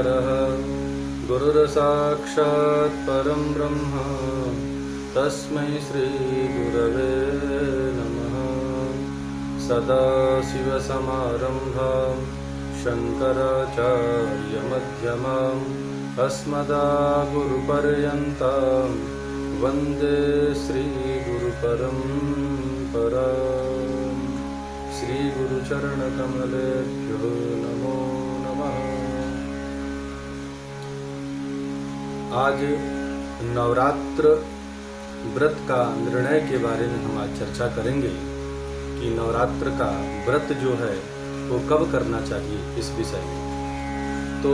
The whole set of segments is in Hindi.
शङ्करः गुरुर्साक्षात् परं ब्रह्म तस्मै श्रीगुरवे नमः। सदाशिवसमारम्भां शङ्कराचार्यमध्यमाम् अस्मदागुरुपर्यन्तां वन्दे श्रीगुरुपरम्पराम्। श्रीगुरुचरणकमलेभ्यो नमो नमः। आज नवरात्र व्रत का निर्णय के बारे में हम आज चर्चा करेंगे कि नवरात्र का व्रत जो है वो कब करना चाहिए इस विषय में। तो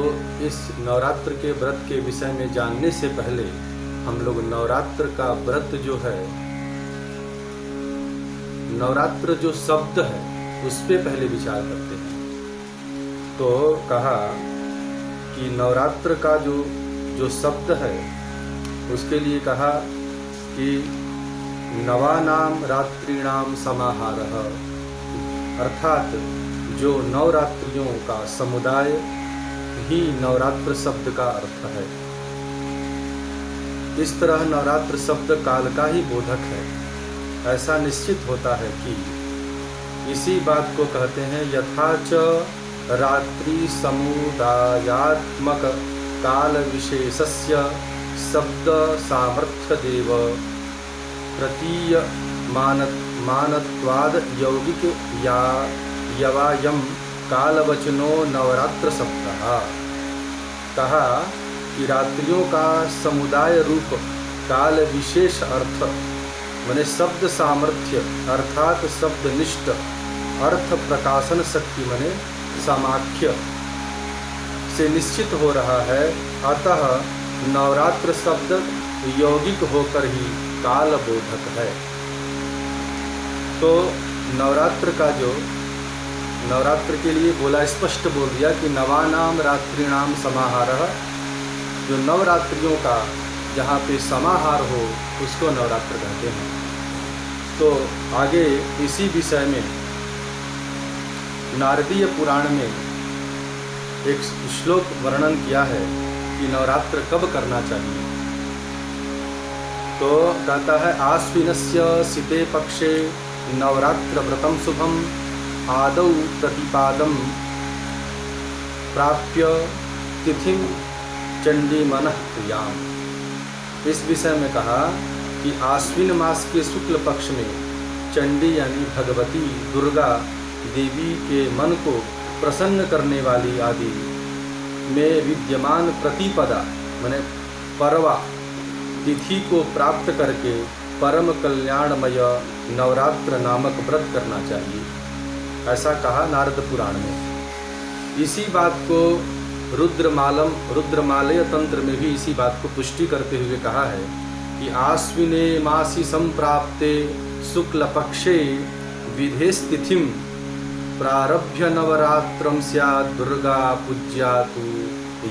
इस नवरात्र के व्रत के विषय में जानने से पहले हम लोग नवरात्र का व्रत जो है, नवरात्र जो शब्द है उस पे पहले विचार करते हैं। तो कहा कि नवरात्र का जो शब्द है उसके लिए कहा कि नवानाम रात्रिणाम समाहारः, अर्थात जो नवरात्रियों का समुदाय ही नवरात्र शब्द का अर्थ है। इस तरह नवरात्र शब्द काल का ही बोधक है। ऐसा निश्चित होता है कि इसी बात को कहते हैं यथा च रात्रि समुदायात्मक काल विशेषस्य शब्द सामर्थ्य देव प्रतीय मानत्वाद यौगिक या यवायम कालवचनो नवरात्र शब्दः। कहा कि रात्रियों का समुदाय रूप काल विशेष अर्थ माने शब्द सामर्थ्य अर्थात शब्दनिष्ठ अर्थ प्रकाशन शक्ति माने समाख्य से निश्चित हो रहा है। अतः नवरात्र शब्द यौगिक होकर ही काल बोधक है। तो नवरात्र का जो नवरात्र के लिए बोला, स्पष्ट बोल दिया कि नवानाम रात्रिणाम समाहारः, जो नवरात्रियों का जहाँ पे समाहार हो उसको नवरात्र कहते हैं। तो आगे इसी विषय में नारदीय पुराण में एक श्लोक वर्णन किया है कि नवरात्र कब करना चाहिए। तो कहता है आश्विनस्य सिते पक्षे नवरात्र व्रतम शुभम आदौ प्रतिपादम प्राप्य तिथिम चंडी मनः क्रियाम। इस विषय में कहा कि आश्विन मास के शुक्ल पक्ष में चंडी यानी भगवती दुर्गा देवी के मन को प्रसन्न करने वाली आदि में विद्यमान प्रतिपदा माने परवा तिथि को प्राप्त करके परम कल्याणमय नवरात्र नामक व्रत करना चाहिए, ऐसा कहा नारद पुराण में। इसी बात को रुद्रमालय तंत्र में भी इसी बात को पुष्टि करते हुए कहा है कि आश्विने मासी संप्राप्ते शुक्ल पक्षे विधेस्तिथिम प्रारभ्य नवरात्रम स्यात् दुर्गा पूज्यातु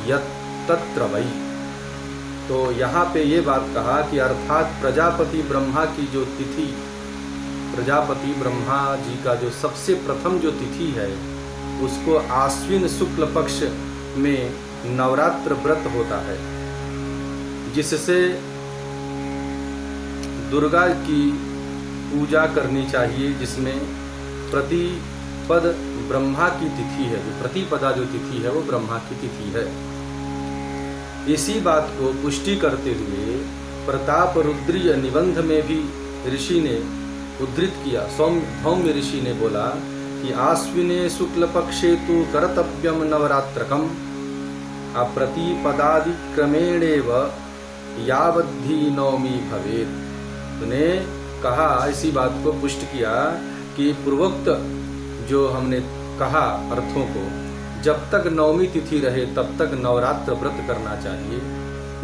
यत्तत्र वै। तो यहाँ पे ये बात कहा कि अर्थात प्रजापति ब्रह्मा की जो तिथि, प्रजापति ब्रह्मा जी का जो सबसे प्रथम जो तिथि है उसको आश्विन शुक्ल पक्ष में नवरात्र व्रत होता है, जिससे दुर्गा की पूजा करनी चाहिए, जिसमें प्रतिपद ब्रह्मा की तिथि है। जो प्रतिपदा जो तिथि है वो ब्रह्मा की तिथि है। इसी बात को पुष्टि करते हुए प्रताप रुद्रीय निबंध में भी ऋषि ने उद्धृत किया। सौम्य ऋषि ने बोला कि आश्विने शुक्ल पक्षे तु कर्तव्यम नवरात्रकम अप्रतिपदादिक्रमेणेव यावद्धि नवमी भवेत्। ने कहा, इसी बात को पुष्ट किया कि पूर्वोक्त जो हमने कहा अर्थों को, जब तक नवमी तिथि रहे तब तक नवरात्र व्रत करना चाहिए।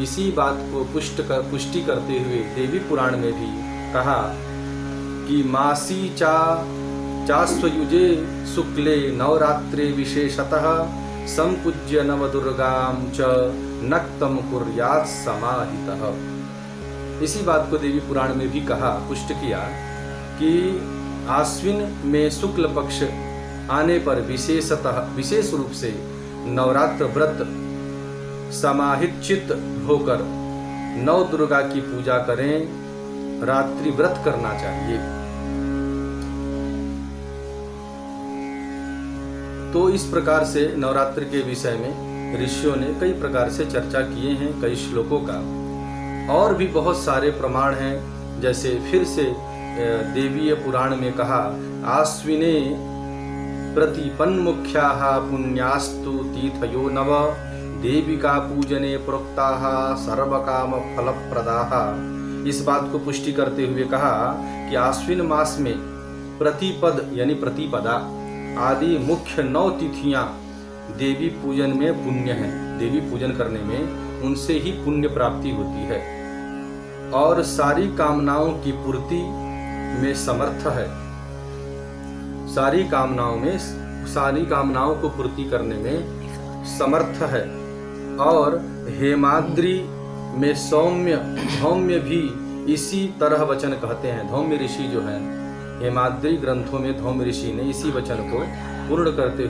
इसी बात को पुष्टि करते हुए देवी पुराण में भी कहा कि मासी चास्वयुजे शुक्ले नवरात्रे विशेषतः संपूज्य नवदुर्गां च नक्तम कुर्यात् समाहितः। इसी बात को देवी पुराण में भी कहा, पुष्ट किया कि आश्विन में शुक्ल पक्ष आने पर विशेष रूप से नवरात्र व्रत समाहित चित्त होकर नव दुर्गा की पूजा करें, रात्रि व्रत करना चाहिए। तो इस प्रकार से नवरात्र के विषय में ऋषियों ने कई प्रकार से चर्चा किए हैं, कई श्लोकों का। और भी बहुत सारे प्रमाण हैं, जैसे फिर से देवीय पुराण में कहा, आश्विने प्रतिपन्मुख्याः पुण्यास्तु तीर्थयो नव, देविका पूजने प्रोक्ताः सर्वकाम फलप्रदाः। इस बात को पुष्टि करते हुए कहा कि आश्विन मास में प्रतिपद यानी प्रतिपदा आदि मुख्य 9 तिथियां देवी पूजन में पुण्य हैं। देवी पूजन करने में उनसे ही पुण्य प्राप्ति होती है और सारी कामनाओं की पूर्ति में समर्थ है। सारी कामनाओं को पूर्ति करने में समर्थ है। और हेमाद्रि में धौम्य भी इसी तरह वचन कहते हैं। धौम्य ऋषि जो है, हेमाद्रि ग्रंथों में धौम्य ऋषि ने इसी वचन को पूर्ण करते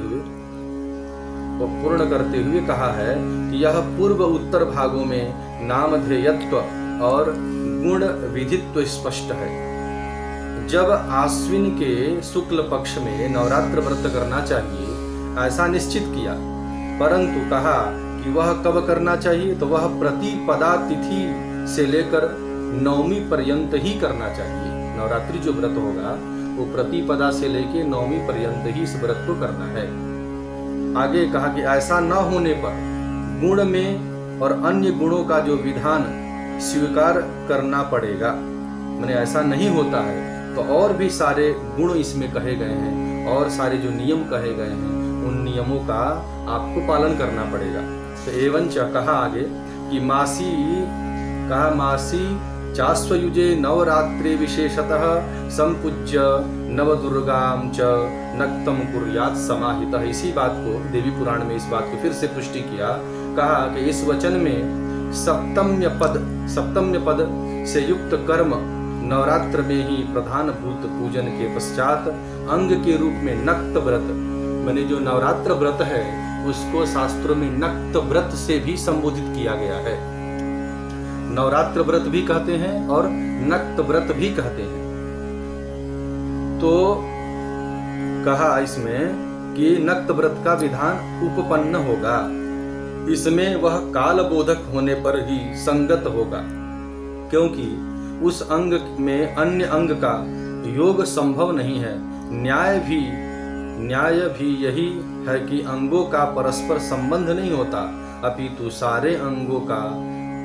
हुए कहा है कि यह पूर्व उत्तर भागों में नामधेयत्व और गुण विधित्व स्पष्ट है। जब आश्विन के शुक्ल पक्ष में नवरात्र व्रत करना चाहिए ऐसा निश्चित किया, परंतु कहा कि वह कब करना चाहिए, तो वह प्रतिपदा तिथि से लेकर नवमी पर्यंत ही करना चाहिए। नवरात्रि जो व्रत होगा वो प्रतिपदा से लेकर नवमी पर्यंत ही इस व्रत को करना है। आगे कहा कि ऐसा न होने पर गुण में और अन्य गुणों का जो विधान स्वीकार करना पड़ेगा। मैंने ऐसा नहीं होता है तो और भी सारे गुण इसमें कहे गए हैं और सारे जो नियम कहे गए हैं उन नियमों का आपको पालन करना पड़ेगा। तो एवंच कहा आगे कि मासी चास्वयुजे नवरात्रे विशेषतः संपूज्य नवदुर्गां च नक्तम कुर्यात् समाहितः। इसी बात को देवी पुराण में इस बात को फिर से पुष्टि किया। कहा कि इस वचन में सप्तम्य पद से युक्त कर्म नवरात्र में ही प्रधान भूत पूजन के पश्चात अंग के रूप में नक्त व्रत, मैंने जो नवरात्र व्रत है उसको शास्त्रों में नक्त व्रत से भी संबोधित किया गया है। नवरात्र व्रत भी कहते हैं और नक्त व्रत भी कहते हैं। तो कहा इसमें कि नक्त व्रत का विधान उपपन्न होगा, इसमें वह काल बोधक होने पर ही संगत होगा, क्योंकि उस अंग में अन्य अंग का योग संभव नहीं है। न्याय भी यही है कि अंगों का परस्पर संबंध नहीं होता, अपितु सारे अंगों का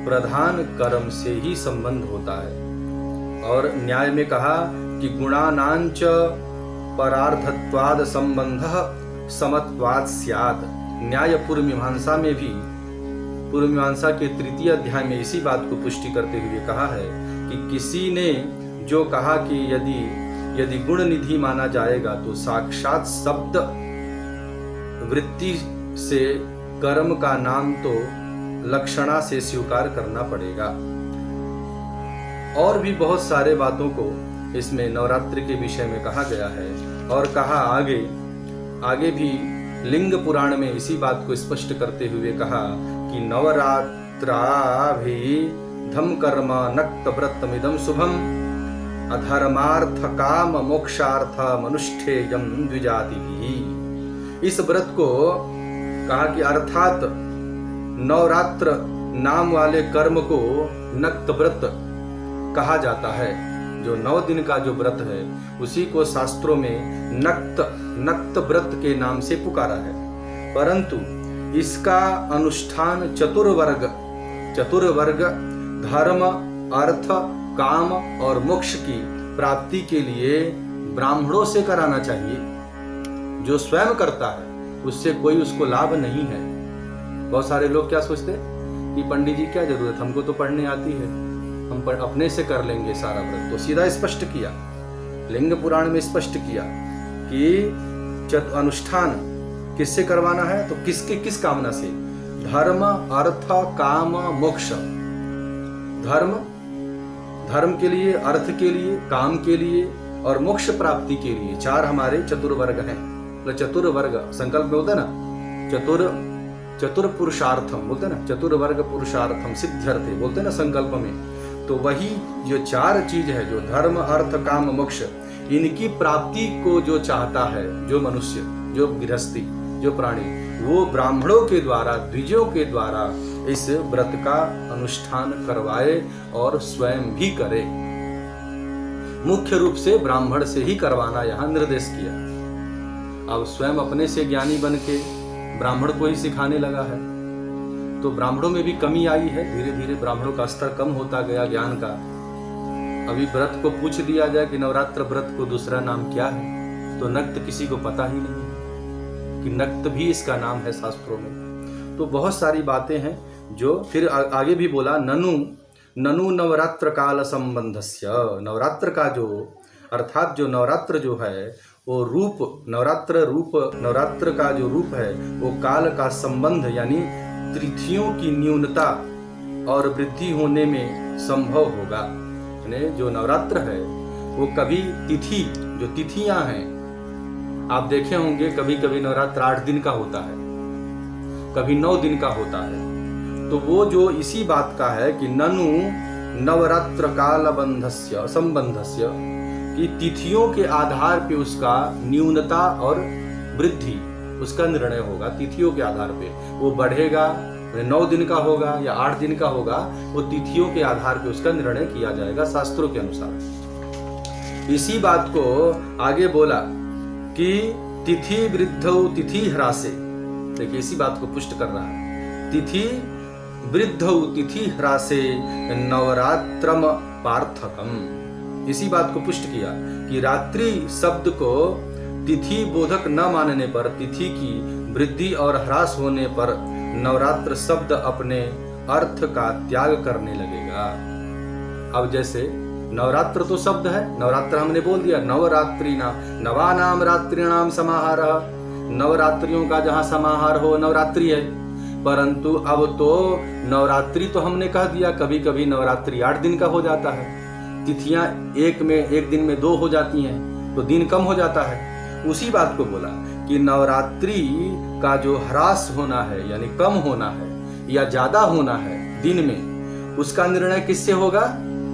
प्रधान कर्म से ही संबंध होता है। और न्याय में कहा कि गुणानांच परार्धत्वाद संबंधः समत्वाद स्यात्। न्याय पूर्व मीमांसा में भी, पूर्व मीमांसा के 3 अध्याय में इसी बात को पुष्टि करते हुए कहा है कि किसी ने जो कहा कि यदि गुण निधि माना जाएगा तो साक्षात शब्द वृत्ति से कर्म का नाम तो लक्षणा से स्वीकार करना पड़ेगा। और भी बहुत सारे बातों को इसमें नवरात्रि के विषय में कहा गया है। और कहा आगे भी लिंग पुराण में इसी बात को स्पष्ट करते हुए कहा कि नवरात्राभि धम कर्म नक्त व्रतमिदं शुभम अधर्मार्थ काम मोक्षार्थ मनुष्ठेयम द्विजातिभिः। इस व्रत को कहा कि अर्थात नवरात्र नाम वाले कर्म को नक्त व्रत कहा जाता है। जो 9 दिन का जो व्रत है उसी को शास्त्रों में नक्त व्रत के नाम से पुकारा है, परंतु इसका अनुष्ठान चतुर्वर्ग धर्म अर्थ काम और मोक्ष की प्राप्ति के लिए ब्राह्मणों से कराना चाहिए। जो स्वयं करता है उससे कोई उसको लाभ नहीं है। बहुत सारे लोग क्या सोचते हैं कि पंडित जी क्या जरूरत, हमको तो पढ़ने आती है, हम अपने से कर लेंगे सारा व्रत। तो सीधा स्पष्ट किया, लिंग पुराण में स्पष्ट किया कि अनुष्ठान किससे करवाना है, तो किस कामना से, धर्म अर्थ काम मोक्ष। धर्म के लिए, अर्थ के लिए, काम के लिए और मोक्ष प्राप्ति के लिए 4 हमारे चतुर्वर्ग हैं। तो चतुर्वर्ग संकल्प में होता है ना, चतुर्पुरुषार्थम बोलते ना, चतुर्वर्ग पुरुषार्थम सिद्ध्यर्थे बोलते ना संकल्प में। तो वही जो 4 चीज है, जो धर्म अर्थ काम मोक्ष, इनकी प्राप्ति को जो चाहता है, जो मनुष्य, जो गृहस्थी, जो प्राणी, वो ब्राह्मणों के द्वारा, द्विजों के द्वारा इस व्रत का अनुष्ठान करवाए और स्वयं भी करे। मुख्य रूप से ब्राह्मण से ही करवाना यहाँ निर्देश किया। अब स्वयं अपने से ज्ञानी बन के ब्राह्मण को ही सिखाने लगा है, तो ब्राह्मणों में भी कमी आई है। धीरे धीरे ब्राह्मणों का स्तर कम होता गया ज्ञान का। अभी व्रत को पूछ दिया जाए कि नवरात्र व्रत को दूसरा नाम क्या है, तो नक्त किसी को पता ही नहीं है कि नक्त भी इसका नाम है शास्त्रों में। तो बहुत सारी बातें हैं जो फिर आगे भी बोला, ननु नवरात्र काल संबंधस्य, नवरात्र का जो अर्थात जो नवरात्र जो है वो रूप, नवरात्र का जो रूप है वो काल का संबंध यानी तिथियों की न्यूनता और वृद्धि होने में संभव होगा। यानी जो नवरात्र है वो कभी तिथि, जो तिथियां हैं, आप देखे होंगे कभी कभी नवरात्र 8 दिन का होता है, कभी 9 दिन का होता है। तो वो जो इसी बात का है कि ननु नवरात्र काल बंधस्य संबंधस्य, कि तिथियों के आधार पे उसका न्यूनता और वृद्धि उसका निर्णय होगा। तिथियों के आधार पे वो बढ़ेगा, 9 दिन का होगा या 8 दिन का होगा, वो तिथियों के आधार पे उसका निर्णय किया जाएगा शास्त्रों के अनुसार। इसी बात को आगे बोला कि तिथि वृद्धौ तिथि ह्रासे, देखिए इसी बात को पुष्ट कर रहा है। तिथि वृद्धौ तिथि ह्रासे नवरात्रम पार्थकम, इसी बात को पुष्ट किया कि रात्रि शब्द को तिथि बोधक न मानने पर, तिथि की वृद्धि और ह्रास होने पर नवरात्र शब्द अपने अर्थ का त्याग करने लगेगा। अब जैसे नवरात्र तो शब्द है, नवरात्र हमने बोल दिया, नवानाम रात्रिणाम समाहारः, नवरात्रियों का जहां समाहार हो नवरात्रि है। परंतु अब तो नवरात्रि तो हमने कह दिया, कभी कभी नवरात्रि 8 दिन का हो जाता है, तिथियां एक दिन में 2 हो जाती हैं, तो दिन कम हो जाता है। उसी बात को बोला कि नवरात्रि का जो ह्रास होना है यानी कम होना है या ज्यादा होना है दिन में, उसका निर्णय किससे होगा?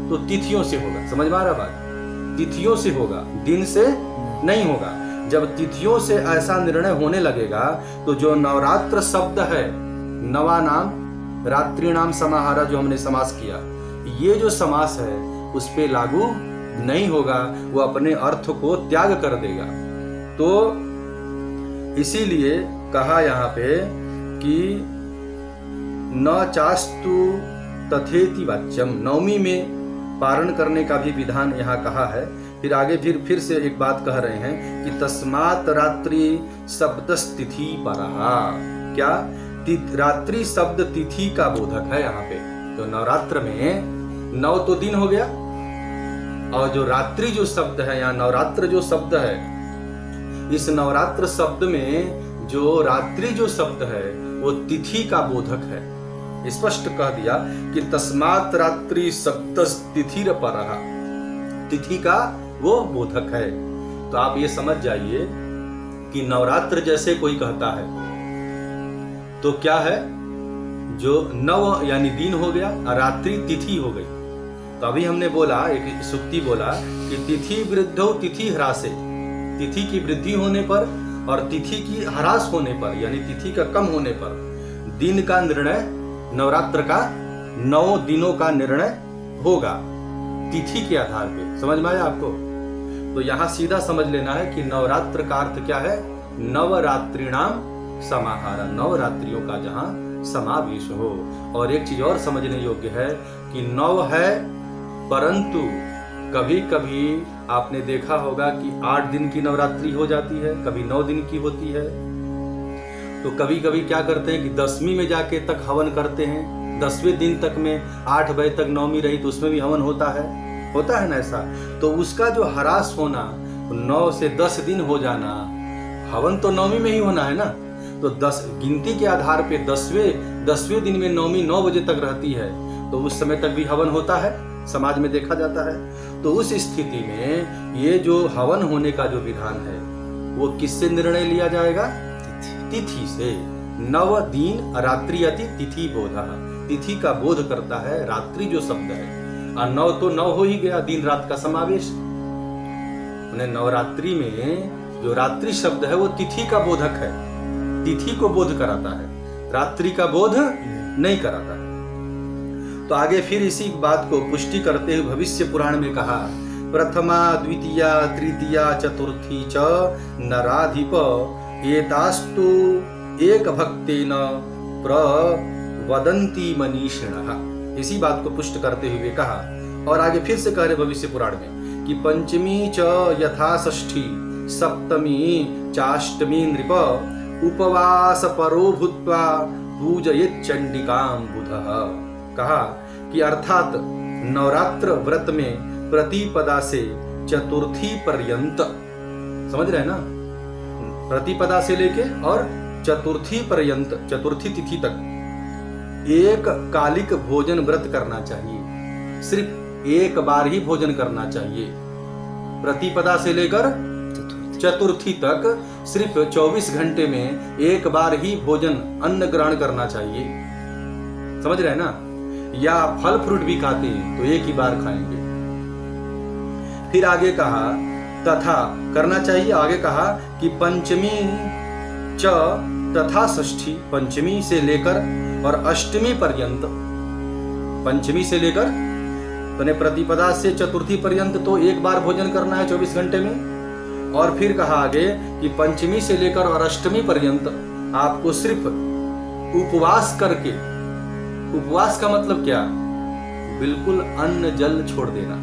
तो तिथियों से होगा। समझ में आ रहा बात? तिथियों से होगा, दिन से नहीं होगा। जब तिथियों से ऐसा निर्णय होने लगेगा तो जो नवरात्र शब्द है, नवानाम रात्रिणाम समाहार, जो हमने समास किया, ये जो समास है उस पे लागू नहीं होगा, वो अपने अर्थ को त्याग कर देगा। तो इसीलिए कहा यहाँ पे कि न चास्तु तथेति वाच्यम, नवमी में पारण करने का भी विधान यहाँ कहा है। फिर आगे फिर से एक बात कह रहे हैं कि तस्मात् रात्रि शब्दस्तिथि परहा, क्या रात्रि शब्द तिथि का बोधक है यहाँ पे। तो नवरात्र में 9 तो दिन हो गया, और जो रात्रि जो शब्द है यहाँ, नवरात्र जो शब्द है, इस नवरात्र शब्द में जो रात्रि जो शब्द है वो तिथि का बोधक है। स्पष्ट कह दिया कि तस्मात् रात्रि शब्दस् तिथिर परहा, तिथि का वो बोधक है। तो आप ये समझ जाइए कि नवरात्र जैसे कोई कहता है तो क्या है, जो नव यानी दिन हो गया और रात्रि तिथि हो गई। तो अभी हमने बोला, एक सुक्ति बोला कि तिथि वृद्धौ तिथि ह्रासे, तिथि की वृद्धि होने पर और तिथि की ह्रास होने पर यानी तिथि का कम होने पर दिन का निर्णय, नवरात्र का 9 दिनों का निर्णय होगा तिथि के आधार पे। समझ में आया आपको? तो यहाँ सीधा समझ लेना है कि नवरात्र का अर्थ क्या है, नवरात्रिणाम समाहार, नवरात्रियों का जहाँ समावेश हो। और एक चीज और समझने योग्य है कि 9 है, परंतु कभी कभी आपने देखा होगा कि 8 दिन की नवरात्रि हो जाती है, कभी 9 दिन की होती है। तो कभी कभी क्या करते हैं कि 10वीं में जाके तक हवन करते हैं, 10वें दिन तक में 8 बजे तक नवमी रही तो उसमें भी हवन होता है ना ऐसा। तो उसका जो ह्रास होना, 9 से 10 दिन हो जाना, हवन तो नवमी में ही होना है ना। तो 10 गिनती के आधार पे 10वें दिन में नवमी 9 बजे तक रहती है, तो उस समय तक भी हवन होता है, समाज में देखा जाता है। तो उस स्थिति में ये जो हवन होने का जो विधान है वो किससे निर्णय लिया जाएगा? तिथि से। नव दिन रात्रि अति तिथि बोधा, तिथि का बोध करता है रात्रि जो शब्द है। और नव तो नव हो ही गया, दिन रात का समावेश। नवरात्रि में जो रात्रि शब्द है वो तिथि का बोधक है, तिथि को बोध कराता है, रात्रि का बोध नहीं कराता है। तो आगे फिर इसी बात को पुष्टि करते हुए भविष्य पुराण में कहा, प्रथमा द्वितीया तृतीया चतुर्थी च नराधिप एतास्तु एक भक्तेन प्रवदन्ति मनीषिणः। इसी बात को पुष्ट करते हुए कहा और आगे फिर से कह रहे भविष्य पुराण में कि पंचमी च यथा षष्ठी सप्तमी चाष्टमी नृप उपवास परो भूत्वा पूजयेत् चंडिकां बुधः। कहा कि अर्थात नवरात्र व्रत में प्रतिपदा से चतुर्थी पर्यंत, समझ रहे हैं ना, प्रतिपदा से लेके और चतुर्थी पर्यंत, चतुर्थी तिथि तक एक कालिक भोजन व्रत करना चाहिए। सिर्फ एक बार ही भोजन करना चाहिए। प्रतिपदा से लेकर चतुर्थी तक सिर्फ 24 घंटे में एक बार ही भोजन अन्न ग्रहण करना चाहिए। समझ रहे हैं ना? या फल फ्रूट भी खाते हैं तो एक ही बार खाएंगे। फिर आगे कहा तथा करना चाहिए। आगे कहा कि पंचमी च तथा षष्ठी, पंचमी से लेकर और अष्टमी पर्यंत, पंचमी से लेकर तो प्रतिपदा से चतुर्थी पर्यंत तो एक बार भोजन करना है 24 घंटे में। और फिर कहा आगे कि पंचमी से लेकर और अष्टमी पर्यंत आपको सिर्फ उपवास करके, उपवास का मतलब क्या, बिल्कुल अन्न जल छोड़ देना,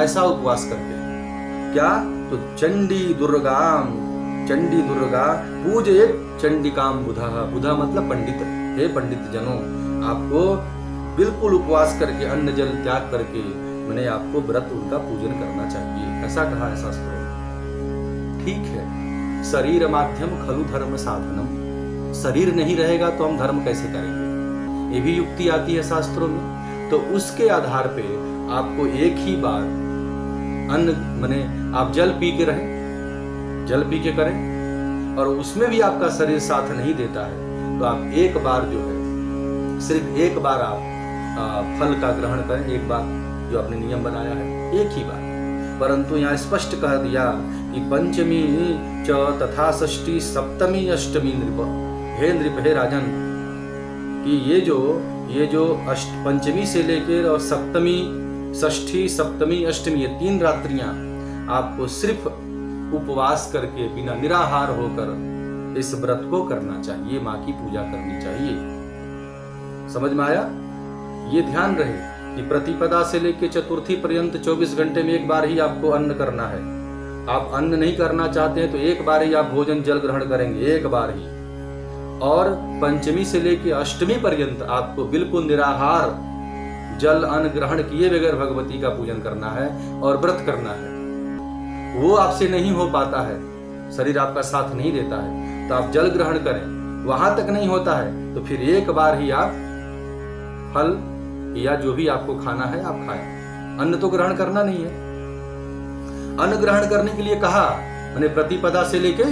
ऐसा उपवास करके क्या, तो चंडी दुर्गा पूजयेत् चंडिकां बुधः। बुधा मतलब पंडित। हे पंडित जनों, आपको बिल्कुल उपवास करके अन्न जल त्याग करके मैंने आपको व्रत उनका पूजन करना चाहिए, ऐसा कहा है शास्त्रों में। ठीक है, शरीर माध्यम खलु धर्म साधनम, शरीर नहीं रहेगा तो हम धर्म कैसे करेंगे, ये भी युक्ति आती है शास्त्रों में। तो उसके आधार पे आपको एक ही बार अन्न माने आप जल पी के रहें, जल पी के करें, और उसमें भी आपका शरीर साथ नहीं देता है तो आप एक बार जो है, सिर्फ एक बार आप फल का ग्रहण करें, एक बार जो आपने नियम बनाया है, एक ही बार। परंतु यहाँ स्पष्ट कह दिया कि पंचमी च तथा षष्ठी सप्तमी अष्टमी नृप, हे नृप, हे राजन, कि ये जो पंचमी से लेकर और सप्तमी, षष्ठी, सप्तमी, अष्टमी, ये 3 रात्रियां आपको सिर्फ उपवास करके बिना निराहार होकर इस व्रत को करना चाहिए, माँ की पूजा करनी चाहिए। समझ में आया? ये ध्यान रहे कि प्रतिपदा से लेकर चतुर्थी पर्यंत 24 घंटे में एक बार ही आपको अन्न करना है। आप अन्न नहीं करना चाहते हैं तो एक बार ही आप भोजन जल ग्रहण करेंगे, एक बार ही। और पंचमी से लेकर अष्टमी पर्यंत आपको बिल्कुल निराहार जल अन्न ग्रहण किए बगैर भगवती का पूजन करना है और व्रत करना है। वो आपसे नहीं हो पाता है, शरीर आपका साथ नहीं देता है, तो आप जल ग्रहण करें, वहां तक नहीं होता है तो फिर एक बार ही आप फल या जो भी आपको खाना है आप खाएं। अन्न तो ग्रहण करना नहीं है। अन्न ग्रहण करने के लिए कहा मैंने प्रतिपदा से लेके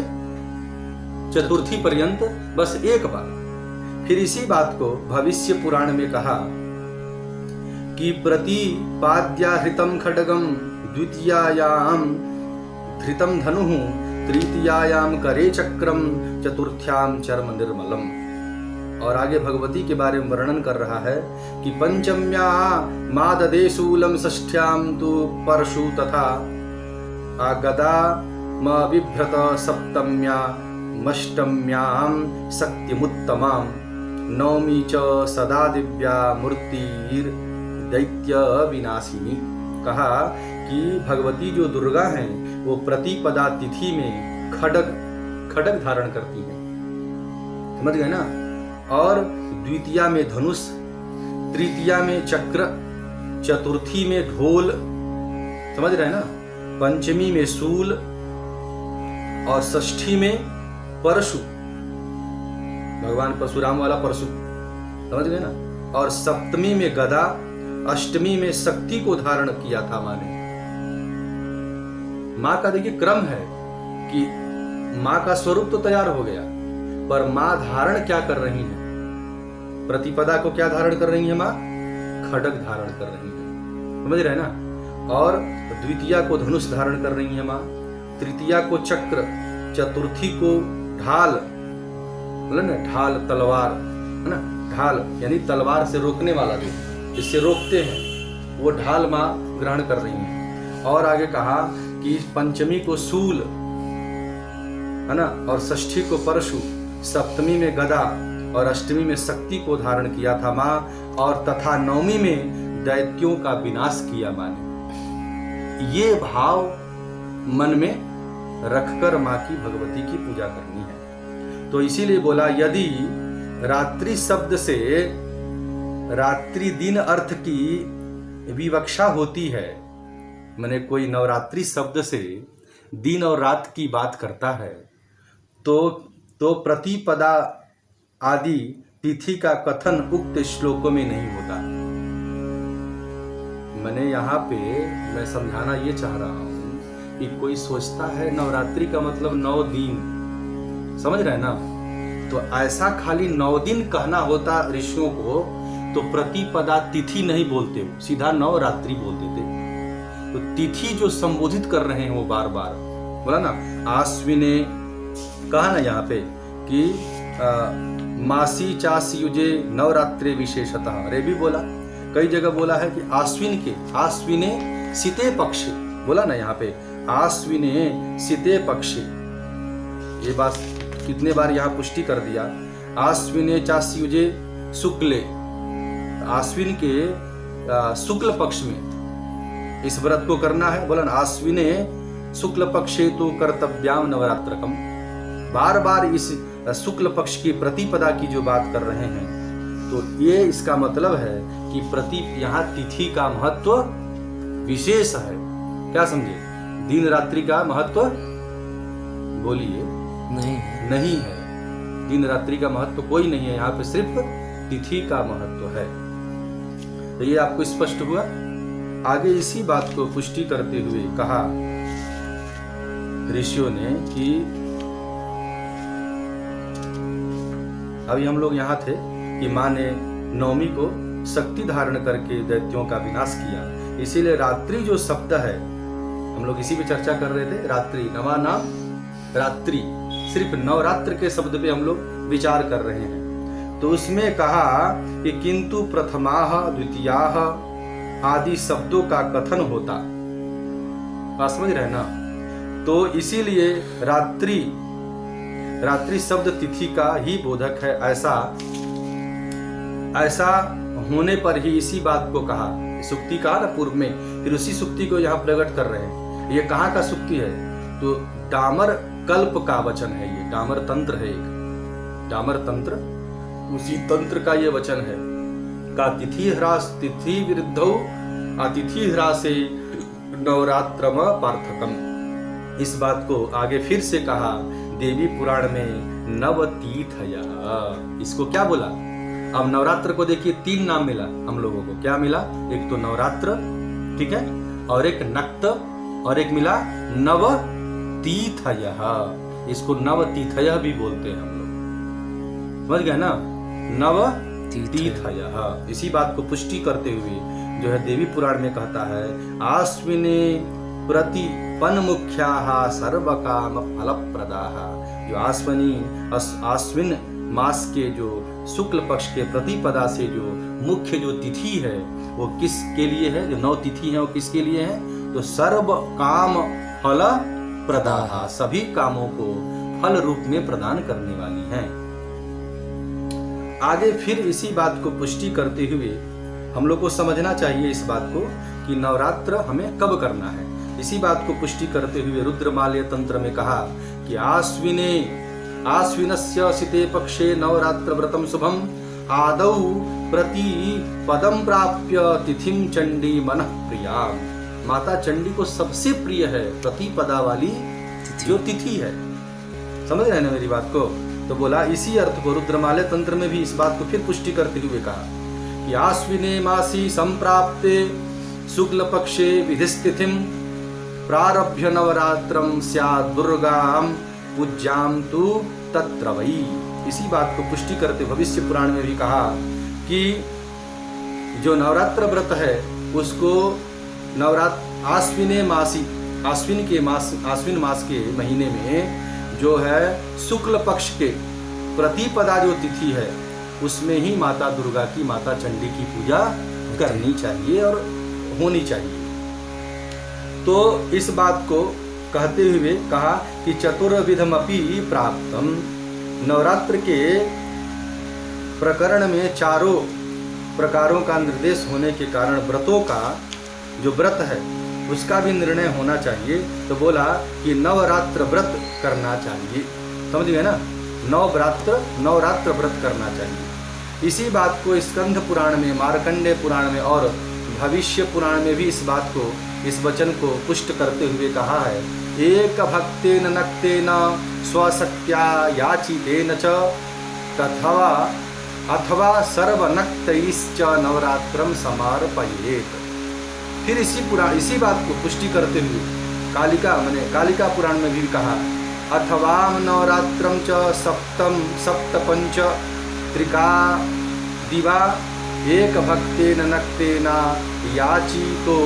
चतुर्थी पर्यंत बस एक बार। फिर इसी बात को भविष्य पुराण में कहा कि प्रतिपाद्या हृतम खड्गम द्वितीयायाम धृतम धनुः तृतीयायाम करे चक्रम चतुर्थ्याम चर्म निर्मलम। और आगे भगवती के बारे में वर्णन कर रहा है कि पंचम्या माददे शूलम, षष्ठ्याम तु परशु तथा गदा बिभ्रत, सप्तम्या मष्टम्याम शक्तिमुत्तमाम, नवमी च सदा दिव्या मूर्तिर् दैत्य विनाशिनी। कहा कि भगवती जो दुर्गा हैं वो प्रतिपदा तिथि में खड्ग धारण करती हैं, समझ गए ना। और द्वितीया में धनुष, तृतीया में चक्र, चतुर्थी में ढोल, समझ रहे हैं ना, पंचमी में शूल और षष्ठी में परशु, भगवान परशुराम वाला परशु, समझ गए ना। और सप्तमी में गदा, अष्टमी में शक्ति को धारण किया था माँ ने। माँ का देखिए क्रम है कि माँ का स्वरूप तो तैयार हो गया, पर माँ धारण क्या कर रही है? प्रतिपदा को क्या धारण कर रही है माँ? खड्ग धारण कर रही है, समझ रहे ना। और द्वितीया को धनुष धारण कर रही है माँ, तृतीया को चक्र, चतुर्थी को ढाल, बोले ना ढाल तलवार, है ना, ढाल यानी तलवार से रोकने वाला जो जिससे रोकते हैं वो ढाल माँ ग्रहण कर रही है। और आगे कहा कि पंचमी को शूल, है ना, और षष्ठी को परशु, सप्तमी में गदा और अष्टमी में शक्ति को धारण किया था माँ, और तथा नवमी में दैत्यों का विनाश किया माँ ने। ये भाव मन में रखकर माँ की भगवती की पूजा करनी है। तो इसीलिए बोला यदि रात्रि शब्द से रात्रि दिन अर्थ की विवक्षा होती है, माने कोई नवरात्रि शब्द से दिन और रात की बात करता है, तो प्रतिपदा आदि तिथि का कथन उक्त श्लोकों में नहीं होता। मैंने यहाँ पे मैं समझाना ये चाह रहा हूँ कि कोई सोचता है नवरात्रि का मतलब 9 दिन, समझ रहे हैं ना, तो ऐसा खाली 9 दिन कहना होता ऋषियों को तो प्रतिपदा तिथि नहीं बोलते, हो सीधा नवरात्रि बोल देते। तो तिथि जो संबोधित कर रहे हैं वो बार बार बोला ना, आश्विने कहा ना यहाँ पे कि मासी चासी युजे नवरात्रे विशेषतः, अरे भी बोला, कई जगह बोला है कि आश्विन के, आश्विने सिते पक्षे, बोला ना यहाँ पे आश्विने सिते पक्षे, ये बात कितने बार यहाँ पुष्टि कर दिया। आश्विने चासी युजे शुक्ले, आश्विन के शुक्ल पक्ष में इस व्रत को करना है, बोला ना आश्विने शुक्ल पक्षे तो कर्तव्याम नवरात्रकम, बार बार इस शुक्ल पक्ष की प्रतिपदा की जो बात कर रहे हैं, तो ये इसका मतलब है कि यहाँ तिथि का महत्व विशेष है। क्या समझे? दिन रात्रि का महत्व बोलिए नहीं है, दिन रात्रि का महत्व कोई नहीं है, यहाँ पे सिर्फ तिथि का महत्व है। तो ये आपको स्पष्ट हुआ। आगे इसी बात को पुष्टि करते हुए कहा ऋषियों ने कि अभी हम लोग यहाँ थे कि माँ ने नवमी को शक्ति धारण करके दैत्यों का विनाश किया, इसीलिए रात्रि जो शब्द है, हम लोग इसी पे चर्चा कर रहे थे, रात्रि नवा नाम रात्रि, सिर्फ नवरात्र के शब्द पे हम लोग विचार कर रहे हैं। तो उसमें कहा कि किंतु प्रथमाह द्वितीयाह आदि शब्दों का कथन होता, बात समझ रहे ना। तो इसीलिए रात्रि शब्द तिथि का ही बोधक है, ऐसा होने पर ही इसी बात को कहा, सुक्ति कहा ना पूर्व में, फिर उसी सुक्ति को यहाँ प्रकट कर रहे हैं। ये कहाँ का सुक्ति है? तो डामर कल्प का वचन है, ये डामर तंत्र है, एक डामर तंत्र, उसी तंत्र का ये वचन है का तिथि ह्रास तिथि विरुद्धौ अतिथि ह्रासे नवरात्रम पार्थकम। इस बात को आगे फिर से कहा देवी पुराण में नवतीथया, इसको क्या बोला? अब नवरात्र को देखिए 3 नाम मिला हम लोगों को, क्या मिला? एक तो नवरात्र, ठीक है, और एक नक्त, और एक मिला नवतीथय, इसको नवतीथय भी बोलते हैं हम लोग, समझ गए ना, नवतीथय। इसी बात को पुष्टि करते हुए जो है देवी पुराण में कहता है आश्विने प्रतिपन मुख्याः सर्वकाम फलप्रदाः, जो आश्विन मास के जो शुक्ल पक्ष के प्रतिपदा से जो मुख्य जो तिथि है वो किसके लिए है? जो 9 तिथि है वो किसके लिए है? तो सर्व काम फल प्रदाः, सभी कामों को फल रूप में प्रदान करने वाली हैं। आगे फिर इसी बात को पुष्टि करते हुए हम लोग को समझना चाहिए इस बात को कि नवरात्र हमें कब करना है। इसी बात को पुष्टि करते हुए रुद्रमाल्य तंत्र में कहा कि आश्विनस्य सिते पक्षे नवरात्र व्रतम शुभम आदौ प्रति पदम प्राप्य तिथिम चंडी मनः प्रिया। माता चंडी को सबसे प्रिय है प्रतिपदा वाली जो तिथि है, समझ रहे हैं ना मेरी बात को? तो बोला इसी अर्थ को रुद्रमाल्य तंत्र में भी इस बात को फिर पुष्टि करते हुए कहा कि आश्विने मासी संप्राप्ते शुक्ल पक्षे विधिस्तिथिम प्रारभ्य नवरात्रम स्यात् दुर्गाम पूज्याम तु तत्र वै। इसी बात को पुष्टि करते भविष्य पुराण में भी कहा कि जो नवरात्र व्रत है उसको आश्विन मास के महीने में जो है शुक्ल पक्ष के प्रतिपदा जो तिथि है उसमें ही माता दुर्गा की, माता चंडी की पूजा करनी चाहिए और होनी चाहिए। तो इस बात को कहते हुए कहा कि चतुर्विधमपि प्राप्तम, नवरात्र के प्रकरण में चारों प्रकारों का निर्देश होने के कारण व्रतों का जो व्रत है उसका भी निर्णय होना चाहिए। तो बोला कि नवरात्र व्रत करना चाहिए, समझ गए ना, नवरात्र व्रत करना चाहिए। इसी बात को स्कंध पुराण में, मार्कंडेय पुराण में और भविष्य पुराण में भी इस बात को, इस वचन को पुष्ट करते हुए कहा है, एक भक्तेन नक्तेन स्वशक्त्या याचितेन च तथवा अथवा सर्वनक्तैश्च नवरात्रम समार्पयेत्। फिर इसी बात को पुष्टि करते हुए कालिका पुराण में भी कहा, अथवा नवरात्रम च सप्तपंच त्रिका दिवा एक भक्तेन नक्तेन याचितो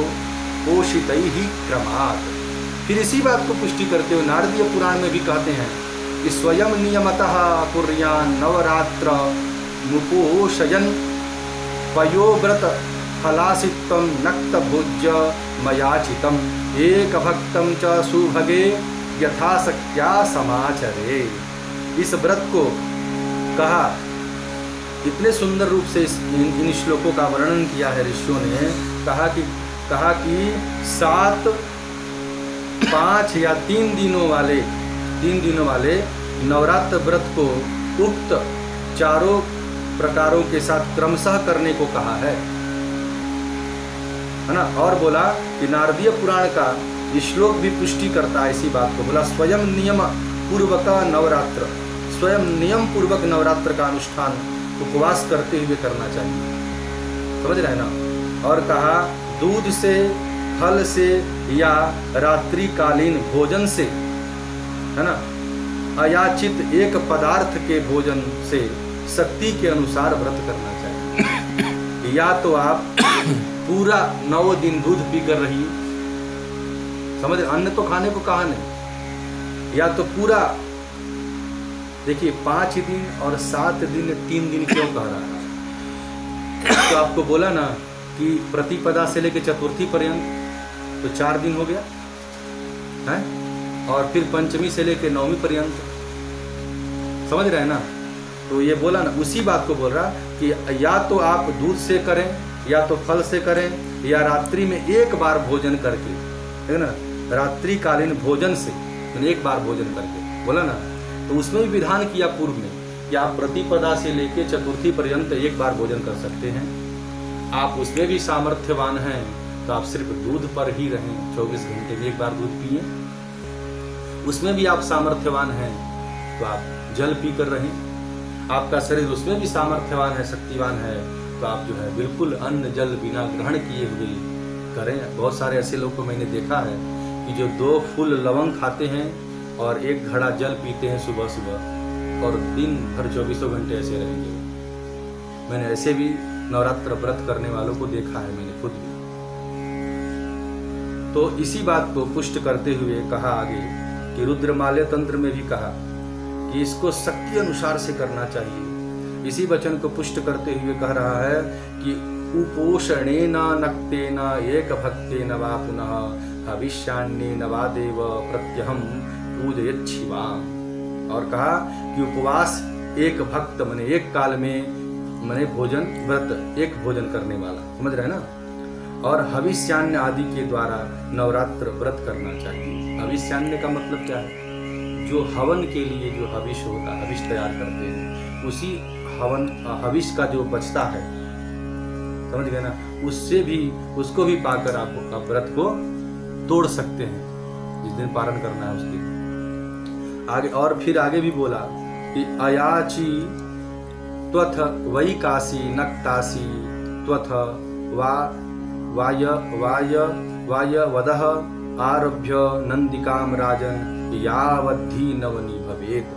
पोषितैः क्रमात्। फिर इसी बात को पुष्टि करते हुए नारदीय पुराण में भी कहते हैं कि स्वयं नियमतः कुर्यान् नवरात्र मुपोषयन् पयोव्रत फलासित्वं नक्त भोज्य मयाचितम एक भक्तम च सुभगे यथाशक्त्या समाचरे। इस व्रत को कहा, इतने सुंदर रूप से इन श्लोकों का वर्णन किया है ऋषियों ने। कहा कि 7, 5 या 3 दिनों वाले नवरात्र व्रत को उक्त चारों प्रकारों के साथ क्रमशः करने को कहा है ना। और बोला कि नारदीय पुराण का श्लोक भी पुष्टि करता है इसी बात को। बोला स्वयं नियम पूर्वक नवरात्र का अनुष्ठान उपवास करते हुए करना चाहिए, समझ रहे ना। और कहा दूध से, फल से या रात्रिकालीन भोजन से, है ना, अयाचित एक पदार्थ के भोजन से शक्ति के अनुसार व्रत करना चाहिए। या तो आप पूरा 9 दिन दूध पी कर रही, समझ, अन्न तो खाने को कहा नहीं, या तो पूरा, देखिए 5 दिन और 7 दिन 3 दिन क्यों कह रहा है? तो आपको बोला ना कि प्रतिपदा से लेकर चतुर्थी पर्यंत तो 4 दिन हो गया है, और फिर पंचमी से लेकर 9वीं पर्यंत, समझ रहे हैं ना। तो ये बोला ना, उसी बात को बोल रहा कि या तो आप दूध से करें, या तो फल से करें, या रात्रि में एक बार भोजन करके, है ना, रात्रिकालीन भोजन से एक बार भोजन करके, बोला ना। तो उसमें भी विधान किया पूर्व में कि आप प्रतिपदा से लेकर चतुर्थी पर्यंत एक बार भोजन कर सकते हैं। आप उसमें भी सामर्थ्यवान हैं तो आप सिर्फ दूध पर ही रहें, 24 घंटे में एक बार दूध पिए। उसमें भी आप सामर्थ्यवान हैं तो आप जल पी कर रहें। आपका शरीर उसमें भी सामर्थ्यवान है, शक्तिवान है, तो आप जो है बिल्कुल अन्न जल बिना ग्रहण किए हुए करें। बहुत सारे ऐसे लोग को मैंने देखा है कि जो 2 फूल लवंग खाते हैं और 1 घड़ा जल पीते हैं सुबह सुबह, और दिन भर 24 घंटे ऐसे रहेंगे। मैंने ऐसे भी नवरात्र व्रत करने वालों को देखा है, मैंने खुद भी। तो इसी बात को पुष्ट करते हुए कहा आगे कि रुद्रमाल्य तंत्र में भी कहा कि इसको शक्ति अनुसार से करना चाहिए। इसी वचन को पुष्ट करते हुए कह रहा है कि उपोषणेन नक्तेन एक भक्तेन वा पुनः हविष्यान्येन वा देव प्रत्यहं पूजयेत् शिवाम्। और कहा कि उपवास एक भक्त मने एक काल में मने भोजन व्रत, एक भोजन करने वाला, समझ रहे ना। और हविष्यान्य आदि के द्वारा नवरात्र व्रत करना चाहिए। हविष्यान्य का मतलब क्या है? जो हवन के लिए जो हविष होता है, हविष तैयार करते हैं, उसी हविष का जो बचता है, समझ गए ना, उससे भी, उसको भी पाकर आप व्रत को तोड़ सकते हैं जिस दिन पारण करना है उस दिन। आगे और फिर आगे भी बोला कि अयाची त्वथ वैकासी नक्तासी त्वथ वाय वदः आरभ्य नंदिकाम राजन यावद्धि नवनी भवेत्।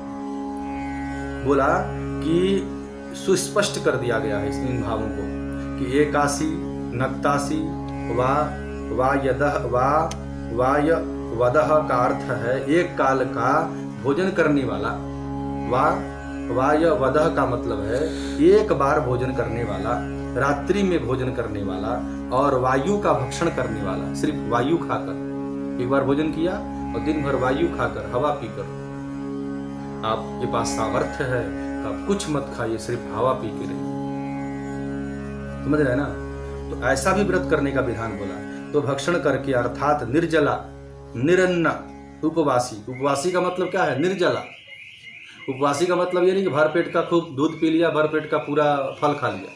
बोला कि सुस्पष्ट कर दिया गया है इन भावों को कि एकासी नक्तासी वाय वदह का अर्थ है एक काल का भोजन करने वाला। वाय वदह का मतलब है एक बार भोजन करने वाला, रात्रि में भोजन करने वाला और वायु का भक्षण करने वाला। सिर्फ वायु खाकर, एक बार भोजन किया और दिन भर वायु खाकर, हवा पीकर। आपके पास सामर्थ्य है तो आप कुछ मत खाइए, सिर्फ हवा पी के रहिए। समझ रहे ना? तो ऐसा भी व्रत करने का विधान बोला। तो भक्षण करके अर्थात निर्जला निरन्न उपवासी। उपवासी का मतलब क्या है? निर्जला। उपवासी का मतलब ये नहीं कि भर पेट का खूब दूध पी लिया, भर पेट का पूरा फल खा लिया।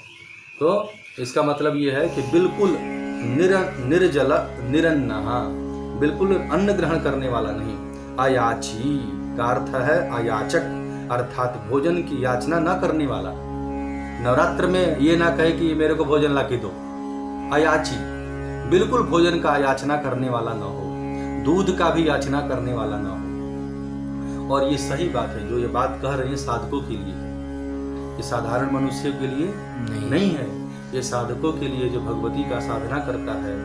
तो इसका मतलब ये है कि बिल्कुल निर्जला निरन्न, बिल्कुल अन्न ग्रहण करने वाला नहीं। अयाची का अर्थ है अयाचक, अर्थात भोजन की याचना न करने वाला। नवरात्र में ये ना कहे कि मेरे को भोजन ला के दो। अयाची, बिल्कुल भोजन का याचना करने वाला न हो, दूध का भी याचना करने वाला न हो। और ये सही बात है, जो ये बात कह रहे हैं साधकों के लिए है, ये साधारण मनुष्य के लिए नहीं है। ये साधकों के लिए, जो भगवती का साधना करता है,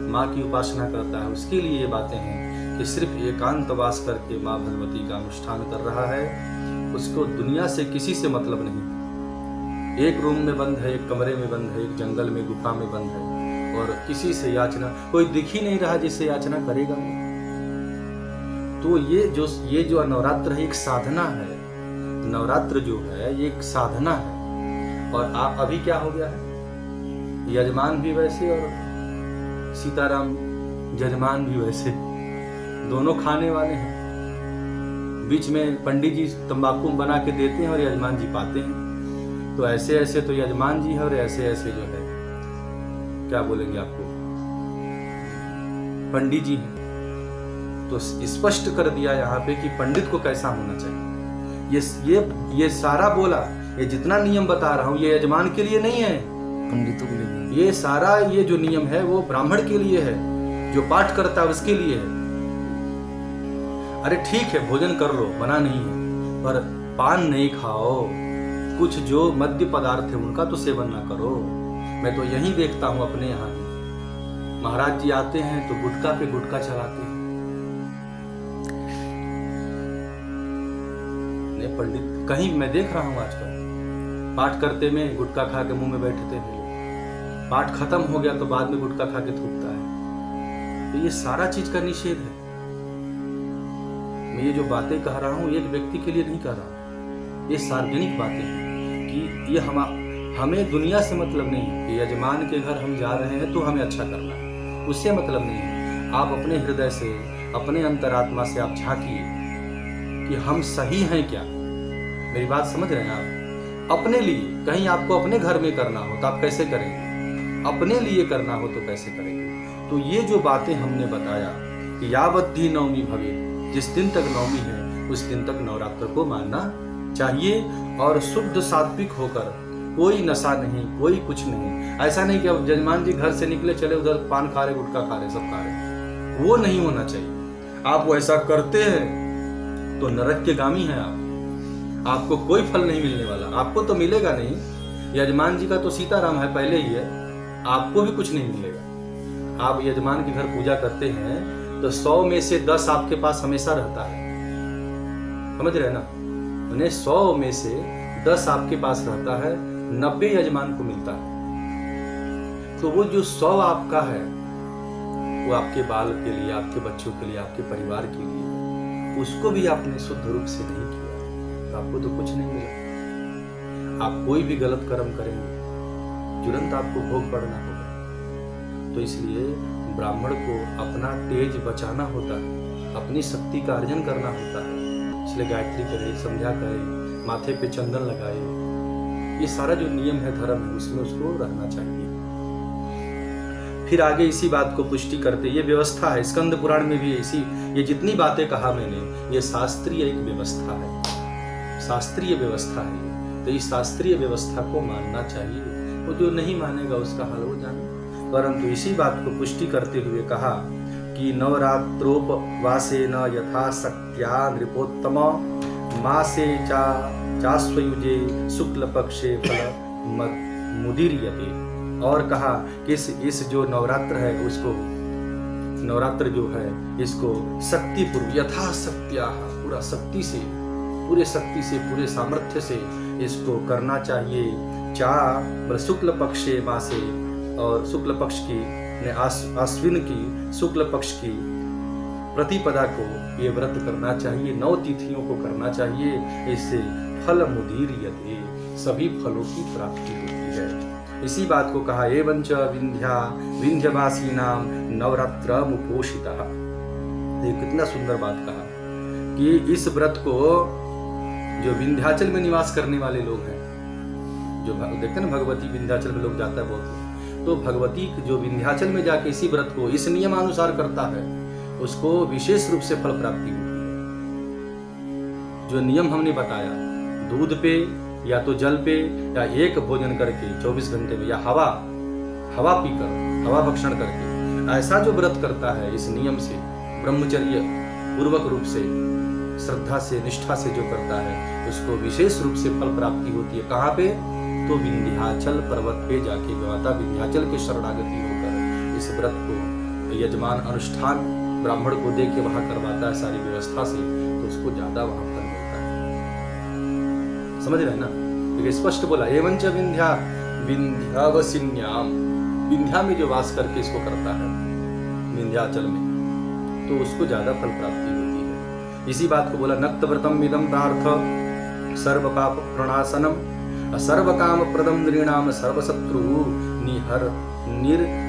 माँ की उपासना करता है, उसके लिए ये बातें हैं कि सिर्फ एकांतवास करके माँ भगवती का अनुष्ठान कर रहा है, उसको दुनिया से किसी से मतलब नहीं। एक रूम में बंद है, एक कमरे में बंद है, एक जंगल में गुफा में बंद है और किसी से याचना, कोई दिख ही नहीं रहा जिससे याचना करेगा। तो ये जो नवरात्र है एक साधना है। नवरात्र जो है ये एक साधना है। और आप अभी क्या हो गया है, यजमान भी वैसे और सीताराम जजमान भी वैसे, दोनों खाने वाले हैं। बीच में पंडित जी तंबाकू बना के देते हैं और यजमान जी पाते हैं। तो ऐसे ऐसे तो यजमान जी है और ऐसे ऐसे जो है क्या बोलेंगे आपको, पंडित जी हैं। तो स्पष्ट कर दिया यहाँ पे कि पंडित को कैसा होना चाहिए। ये सारा बोला, ये जितना नियम बता रहा हूँ ये यजमान के लिए नहीं है, पंडितों के लिए। ये सारा ये जो नियम है वो ब्राह्मण के लिए है, जो पाठ करता है उसके लिए है। अरे ठीक है भोजन कर लो, मना नहीं है, पर पान नहीं खाओ, कुछ जो मद्य पदार्थ है उनका तो सेवन ना करो। मैं तो यही देखता हूँ अपने यहाँ, महाराज जी आते हैं तो गुटखा पे गुटखा चलाते हैं। पंडित कहीं मैं देख रहा हूँ आजकल पाठ करते में गुटखा खा के मुंह में बैठते हैं। पाठ खत्म हो गया तो बाद में गुटखा खा के थूकता है। तो ये सारा चीज का निषेध है। मैं ये जो बातें कह रहा हूँ एक व्यक्ति के लिए नहीं कह रहा, ये सार्वजनिक बातें हैं कि ये हमें दुनिया से मतलब नहीं है कि यजमान के घर हम जा रहे हैं तो हमें अच्छा करना है, उससे मतलब नहीं है। आप अपने हृदय से, अपने अंतरात्मा से आप झांकिए कि हम सही हैं क्या। मेरी बात समझ रहे हैं आप? अपने लिए, कहीं आपको अपने घर में करना हो तो आप कैसे करेंगे, अपने लिए करना हो तो कैसे करेंगे। तो ये जो बातें हमने बताया कि यावद्धी नवमी भवे, जिस दिन तक नवमी है उस दिन तक नवरात्र को मानना चाहिए और शुद्ध सात्विक होकर, कोई नशा नहीं, कोई कुछ नहीं। ऐसा नहीं कि अब जजमान जी घर से निकले चले उधर पान खा रहे, गुटखा खा रहे, सब खा रहे, वो नहीं होना चाहिए। आप वो ऐसा करते हैं तो नरक के गामी हैं आप, आपको कोई फल नहीं मिलने वाला। आपको तो मिलेगा नहीं, यजमान जी का तो सीताराम है पहले ही है, आपको भी कुछ नहीं मिलेगा। आप यजमान के घर पूजा करते हैं तो 100 में से 10 आपके पास हमेशा रहता है, समझ रहे ना? उन्हें 100 में से 10 आपके पास रहता है, 90 यजमान को मिलता है। तो वो जो 100 आपका है वो आपके बाल के लिए, आपके बच्चों के लिए, आपके परिवार के लिए, उसको भी आपने शुद्ध रूप से नहीं किया तो आपको तो कुछ नहीं मिला। आप कोई भी गलत कर्म करेंगे तुरंत आपको भोग पड़ना होगा। तो इसलिए ब्राह्मण को अपना तेज बचाना होता है, अपनी शक्ति का अर्जन करना होता है। इसलिए गायत्री करे, संध्या करे, माथे पे चंदन लगाए, ये सारा जो नियम है, धर्म है, उसमें उसको रहना चाहिए। फिर आगे इसी बात को पुष्टि करते, ये व्यवस्था है स्कंद पुराण में भी इसी, ये जितनी बातें कहा मैंने ये शास्त्रीय एक व्यवस्था है, शास्त्रीय व्यवस्था है। तो इस शास्त्रीय व्यवस्था को मानना चाहिए। वो जो नहीं मानेगा उसका हाल वो जाने। परंतु इसी बात को पुष्टि करते हुए कहा कि नवरात्रोपवासेन यथा शक्त्या नृपोत्तम मासे चा चास्वयुजे शुक्ल पक्षे फल मुदीर्यते। और कहा कि इस जो नवरात्र है उसको, नवरात्र जो है इसको शक्ति पूर्व यथा शक्त्या पूरा शक्ति से, पूरे शक्ति से, पूरे सामर्थ्य से इसको करना चाहिए। शुक्ल पक्षे मासे, और शुक्ल पक्ष की आश्विन की शुक्ल पक्ष की प्रतिपदा को ये व्रत करना चाहिए, 9 तिथियों को करना चाहिए। इससे फल मुदीर्यते, सभी फलों की प्राप्ति होती है। इसी बात को कहा एवंच विंध्यवासीनां नवरात्रमुपोषितः। ये कितना सुंदर बात कहा कि इस व्रत को जो विंध्याचल में निवास करने वाले लोग हैं, जो देखते हैं ना भगवती विंध्याचल में लोग जाता है बहुत, तो भगवती जो विंध्याचल में जाके इसी व्रत को इस नियमानुसार करता है उसको विशेष रूप से फल प्राप्ति होती है। जो नियम हमने बताया, दूध पे या तो जल पे या एक भोजन करके 24 घंटे में, या हवा पीकर, हवा भक्षण करके, ऐसा जो व्रत करता है इस नियम से ब्रह्मचर्य पूर्वक रूप से श्रद्धा से निष्ठा से जो करता है उसको विशेष रूप से फल प्राप्ति होती है। कहाँ पे? तो विंध्याचल पर्वत पे जाके माता विंध्याचल के शरणागति होकर इस व्रत को यजमान अनुष्ठान ब्राह्मण को दे के वहां करवाता है सारी व्यवस्था से, तो उसको ज्यादा वहां फल मिलता है। समझ रहे हैं ना? तो स्पष्ट बोला एवंच विंध्यावसिन्याम, विंध्या में जो वास करके इसको करता है विंध्याचल में, तो उसको ज्यादा फल प्राप्ति होती है। इसी बात को बोला नक्त व्रतम इदम प्रार्थ सर्व पाप प्रणाशनम सर्व काम प्रदम नृणाम सर्वशत्रु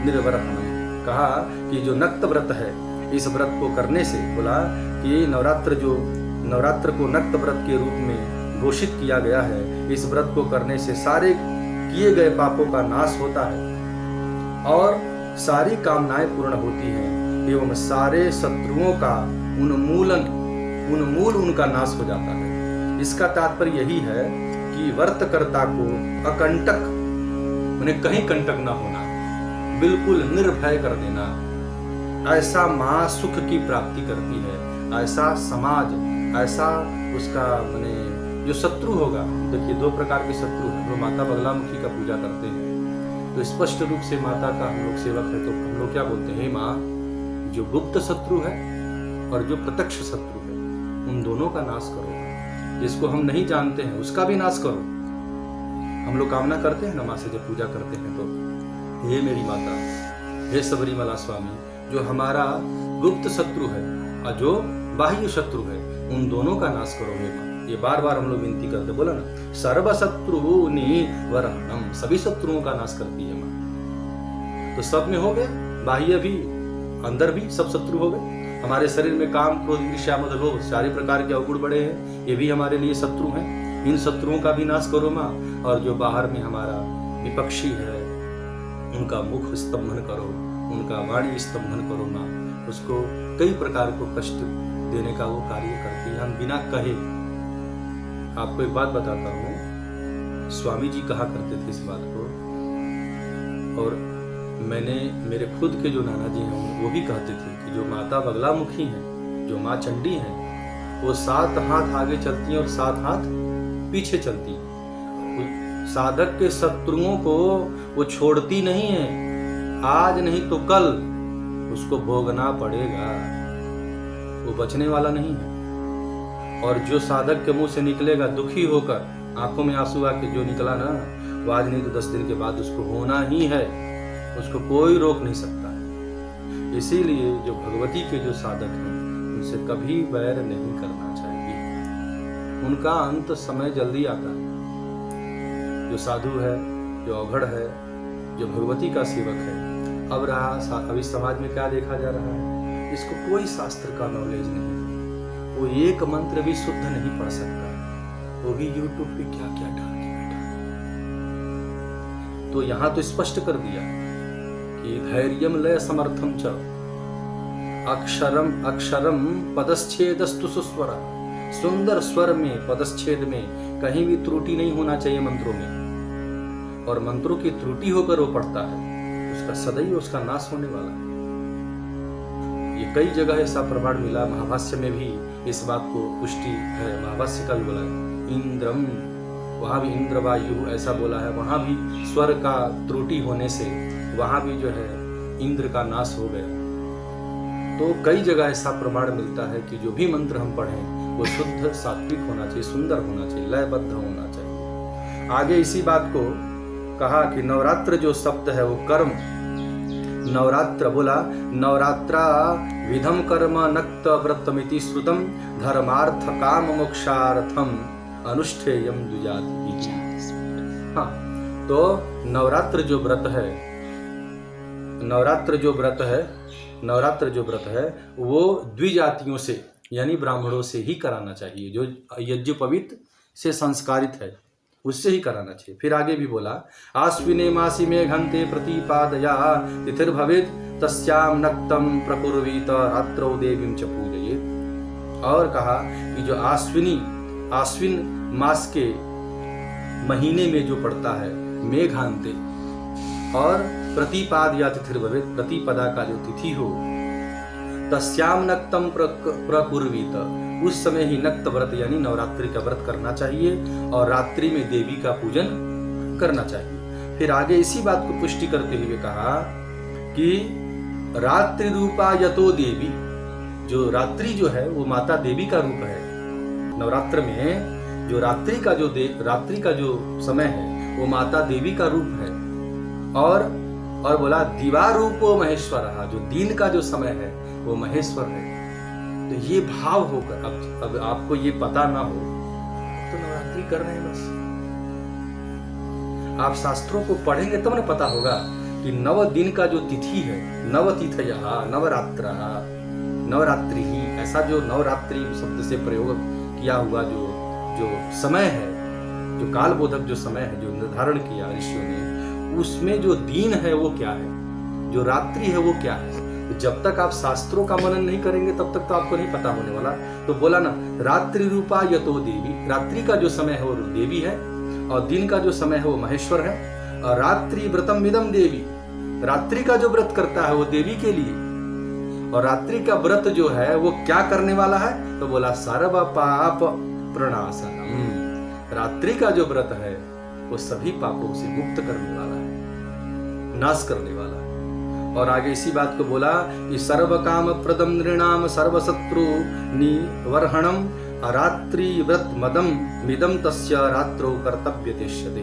निर्वरहणम। कहा कि जो नक्त व्रत है, इस व्रत को करने से, बोला कि नवरात्र को नक्त व्रत के रूप में घोषित किया गया है। इस व्रत को करने से सारे किए गए पापों का नाश होता है और सारी कामनाएं पूर्ण होती हैं एवं सारे शत्रुओं का उन्मूल उनका नाश हो जाता है। इसका तात्पर्य यही है कि व्रतकर्ता को अकंटक, उन्हें कहीं कंटक ना होना, बिल्कुल निर्भय कर देना, ऐसा माँ सुख की प्राप्ति करती है, ऐसा समाज, ऐसा उसका माने जो शत्रु होगा। देखिए 2 प्रकार के शत्रु हैं। जो माता बगलामुखी का पूजा करते हैं तो स्पष्ट रूप से माता का हम लोग सेवक है, तो हम लोग क्या बोलते हैं, हे माँ, जो गुप्त शत्रु है और जो प्रत्यक्ष शत्रु है उन दोनों का नाश करो। जिसको हम नहीं जानते हैं उसका भी नाश करो। हम लोग कामना करते हैं ना माँ से जब पूजा करते हैं, तो हे मेरी माता, हे सबरीमला स्वामी, जो हमारा गुप्त शत्रु है और जो बाह्य शत्रु है उन दोनों का नाश करो हे माँ। ये बार बार हम लोग विनती करते, बोला ना सर्व शत्रु निवरणम, सभी शत्रुओं का नाश करती है माँ। तो सब में हो गया, बाह्य भी अंदर भी सब शत्रु हो गए। हमारे शरीर में काम क्रोध ईर्ष्या मद लोभ सारे प्रकार के अवगुण बड़े हैं, ये भी हमारे लिए शत्रु हैं। इन शत्रुओं का भी नाश करो माँ। और जो बाहर में हमारा विपक्षी है उनका मुख स्तंभन करो, उनका वाणी स्तंभन करो माँ। उसको कई प्रकार को कष्ट देने का वो कार्य करती है, हम बिना कहे। आपको एक बात बताता हूँ, स्वामी जी कहा करते थे इस बात को, और मैंने मेरे खुद के जो नाना जी हैं वो भी कहते थे कि जो माता बगलामुखी हैं, जो माँ चंडी हैं, वो 7 हाथ आगे चलती हैं और 7 हाथ पीछे चलती हैं। साधक के शत्रुओं को वो छोड़ती नहीं है, आज नहीं तो कल उसको भोगना पड़ेगा, वो बचने वाला नहीं है। और जो साधक के मुंह से निकलेगा दुखी होकर, आंखों में आंसू आके जो निकला ना, वो आज नहीं तो 10 दिन के बाद उसको होना ही है, उसको कोई रोक नहीं सकता है। इसीलिए जो भगवती के जो साधक हैं उनसे कभी वैर नहीं करना चाहिए, उनका अंत समय जल्दी आता है। जो साधु है, जो अवघड़ है, जो भगवती का सेवक है, अब इस समाज में क्या देखा जा रहा है, इसको कोई शास्त्र का नॉलेज नहीं, वो एक मंत्र भी शुद्ध नहीं पढ़ सकता, वो भी यूट्यूब पे क्या क्या डाल के बैठा। तो यहाँ तो स्पष्ट कर दिया कि धैर्यम लय समर्थम च अक्षरम पदच्छेदस्तु सुस्वर। सुंदर स्वर में, पदच्छेद में कहीं भी त्रुटि नहीं होना चाहिए मंत्रों में, और मंत्रों की त्रुटि होकर वो पढ़ता है उसका सदैव उसका नाश होने वाला है। ये कई जगह ऐसा प्रमाण मिला, महाभाष्य में भी इस बात को पुष्टि है, महाभाष्य का भी बोला है इंद्रम, वहाँ भी इंद्र वायु ऐसा बोला है, वहाँ भी स्वर का त्रुटि होने से वहाँ भी जो है इंद्र का नाश हो गया। तो कई जगह ऐसा प्रमाण मिलता है कि जो भी मंत्र हम पढ़ें वो शुद्ध सात्विक होना चाहिए, सुंदर होना चाहिए, लयबद्ध होना चाहिए। आगे इसी बात को कहा कि नवरात्र जो शब्द है वो कर्म, नवरात्र बोला नवरात्रा विधम कर्म नक्त व्रतमिति श्रुतम धर्मार्थ काम मोक्षार्थम अनुष्ठेयम द्विजाति। हाँ, तो नवरात्र जो व्रत है, नवरात्र जो व्रत है वो द्विजातियों से यानी ब्राह्मणों से ही कराना चाहिए, जो यज्ञोपवीत से संस्कारित है उससे ही कराना चाहिए। फिर आगे भी बोला आश्विने मासी में घंटे प्रतिपादया तिथिर्भवेत् तस्याम नक्तम प्रकुर्वीत रात्रौ देवीं च पूजयेत्। और कहा कि जो आश्विन मास के महीने में जो पड़ता है मेघांते और प्रतिपाद या तिथिर्भवेत्, प्रतिपदा का जो तिथि हो, तस्याम नक्तम प्रकुर्वीत, उस समय ही नक्त व्रत यानी नवरात्रि का व्रत करना चाहिए और रात्रि में देवी का पूजन करना चाहिए। फिर आगे इसी बात को पुष्टि करते हुए कहा कि रात्रि रूपा यतो देवी, जो रात्रि जो है वो माता देवी का रूप है। नवरात्र में जो रात्रि का जो समय है वो माता देवी का रूप है। और बोला दिवा रूपो महेश्वर, जो दिन का जो समय है वो महेश्वर है। तो ये भाव होकर अब आपको ये पता ना हो तो नवरात्रि कर रहे हैं बस। आप शास्त्रों को पढ़ेंगे तब ना पता होगा कि नव दिन का जो तिथि है, नवतिथयः नवरात्र नवरात्रि ही, ऐसा जो नवरात्रि शब्द से प्रयोग किया हुआ जो समय है, जो कालबोधक जो समय है जो निर्धारण किया ऋषियों ने, उसमें जो दिन है वो क्या है, जो रात्रि है वो क्या है। तो जब तक आप शास्त्रों का मनन नहीं करेंगे तब तक तो आपको नहीं पता होने वाला। तो बोला ना रात्रि रूपा यतो देवी, रात्रि का जो समय है वो देवी है और दिन का जो समय है वो महेश्वर है। और रात्रि व्रतम इदम देवी, रात्रि का जो व्रत करता है वो देवी के लिए। और रात्रि का व्रत जो है वो क्या करने वाला है, तो बोला सर्व पाप प्रणाशनम, रात्रि का जो व्रत है वो सभी पापों से मुक्त करने वाला है, नाश करने वाला है। और आगे इसी बात को बोला कि सर्व काम प्रदम नृणाम सर्व शत्रु निवर्हणम रात्रि व्रत मदम मिदम तस्य रात्रो कर्तव्य तिष्यते।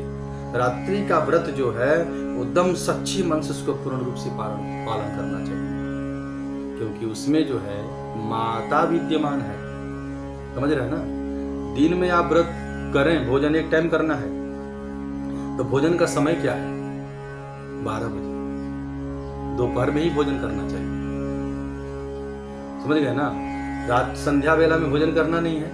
रात्रि का व्रत जो है उद्दम सच्ची मन से उसको पूर्ण रूप से पालन करना चाहिए, क्योंकि उसमें जो है माता विद्यमान है। समझ रहे हैं ना, दिन में आप व्रत करें, भोजन एक टाइम करना है, तो भोजन का समय क्या है 12 बजे, दोपहर में ही भोजन करना चाहिए। समझ गए ना, रात संध्या वेला में भोजन करना नहीं है।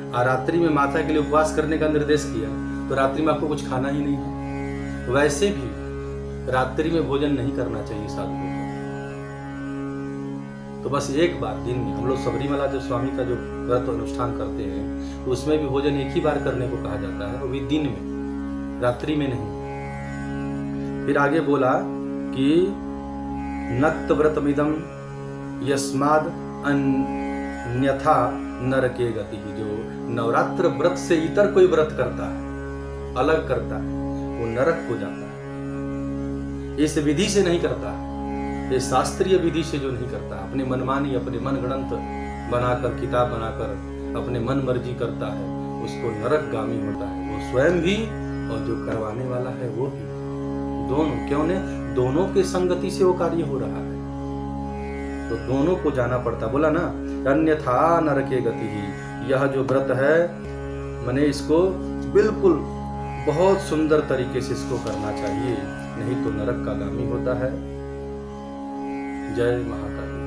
और रात्रि में माता के लिए उपवास करने का निर्देश किया, तो रात्रि में आपको कुछ खाना ही नहीं है। वैसे भी रात्रि में भोजन नहीं करना चाहिए साधुओं को। तो बस एक बार दिन में, हम लोग सबरीमला जो स्वामी का जो व्रत अनुष्ठान करते हैं उसमें भी भोजन एक ही बार करने को कहा जाता है, वो भी दिन में, रात्रि में नहीं। फिर आगे बोला कि नक्त व्रतमिदम यस्माद अन्यथा नरके गति, जो नवरात्र व्रत से इतर कोई व्रत करता है, अलग करता है, वो नरक हो जाता है। इस विधि से नहीं करता है, ये शास्त्रीय विधि से जो नहीं करता, अपने मनमानी, अपने मनगणंत बनाकर, किताब बनाकर अपने मन मर्जी करता है, उसको नरकगामी होता है, वो स्वयं भी और जो करवाने वाला है वो भी, दोनों। क्यों ने, दोनों के संगति से वो कार्य हो रहा है, तो दोनों को जाना पड़ता। बोला ना अन्यथा नरके गति ही, यह जो व्रत है मैंने इसको बिल्कुल बहुत सुंदर तरीके से इसको करना चाहिए, नहीं तो नरक का गामी होता है। जय महाकाली।